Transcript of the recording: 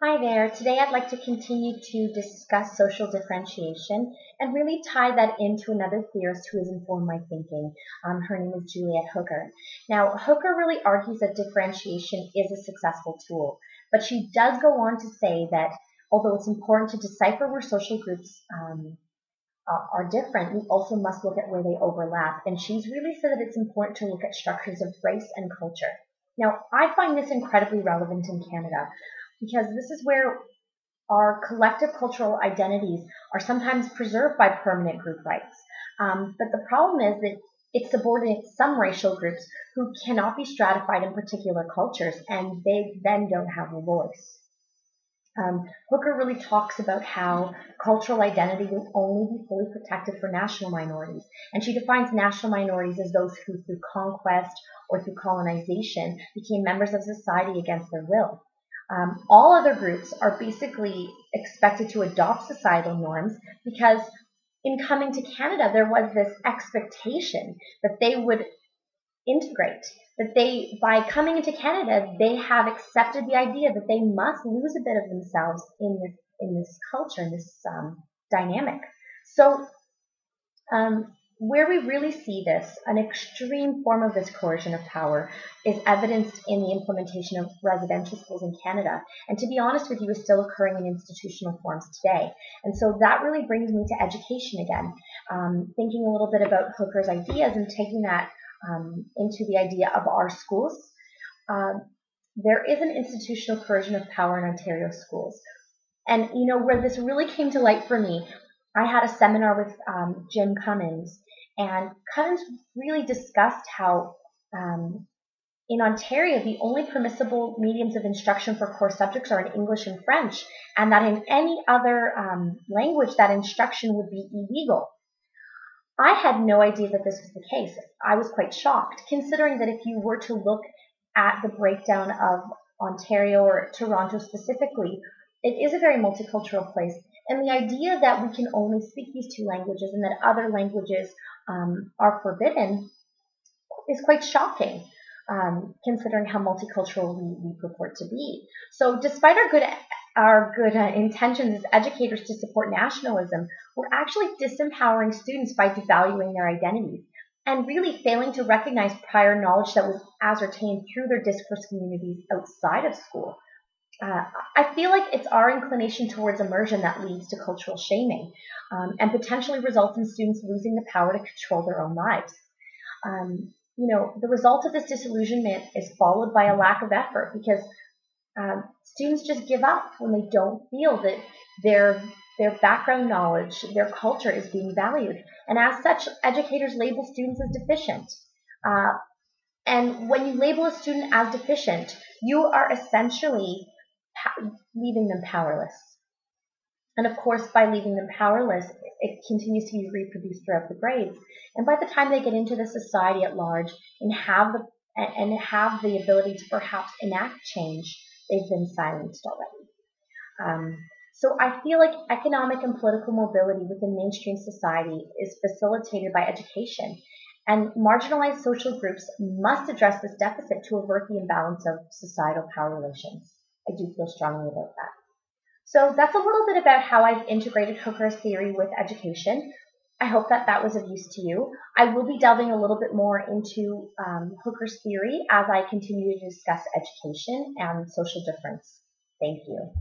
Hi there. Today I'd like to continue to discuss social differentiation and really tie that into another theorist who has informed my thinking. Her name is Juliet Hooker. Now, Hooker really argues that differentiation is a successful tool, but she does go on to say that although it's important to decipher where social groups are different, we also must look at where they overlap. And she's really said that it's important to look at structures of race and culture. Now, I find this incredibly relevant in Canada because this is where our collective cultural identities are sometimes preserved by permanent group rights. But the problem is that it subordinates some racial groups who cannot be stratified in particular cultures, and they then don't have a voice. Hooker really talks about how cultural identity will only be fully protected for national minorities. And she defines national minorities as those who, through conquest or through colonization, became members of society against their will. All other groups are basically expected to adopt societal norms because in coming to Canada, there was this expectation that they would integrate, that by coming into Canada, they have accepted the idea that they must lose a bit of themselves in this culture, in this dynamic. So where we really see this, an extreme form of this coercion of power, is evidenced in the implementation of residential schools in Canada. And to be honest with you, is still occurring in institutional forms today. And so that really brings me to education again, thinking a little bit about Hooker's ideas and taking that into the idea of our schools. There is an institutional coercion of power in Ontario schools. And, where this really came to light for me, I had a seminar with Jim Cummins, and Cummins really discussed how in Ontario, the only permissible mediums of instruction for core subjects are in English and French, and that in any other language, that instruction would be illegal. I had no idea that this was the case. I was quite shocked, considering that if you were to look at the breakdown of Ontario or Toronto specifically, it is a very multicultural place. And the idea that we can only speak these two languages and that other languages are forbidden is quite shocking, considering how multicultural we purport to be. So despite our good intentions as educators to support nationalism, we're actually disempowering students by devaluing their identities and really failing to recognize prior knowledge that was ascertained through their discourse communities outside of school. I feel like it's our inclination towards immersion that leads to cultural shaming and potentially results in students losing the power to control their own lives. The result of this disillusionment is followed by a lack of effort because students just give up when they don't feel that their background knowledge, their culture is being valued. And as such, educators label students as deficient. And when you label a student as deficient, you are essentially leaving them powerless. And of course, by leaving them powerless, it continues to be reproduced throughout the grades. And by the time they get into the society at large and have the ability to perhaps enact change, they've been silenced already. So I feel like economic and political mobility within mainstream society is facilitated by education. And marginalized social groups must address this deficit to avert the imbalance of societal power relations. I do feel strongly about that. So that's a little bit about how I've integrated Hooker's theory with education. I hope that was of use to you. I will be delving a little bit more into Hooker's theory as I continue to discuss education and social difference. Thank you.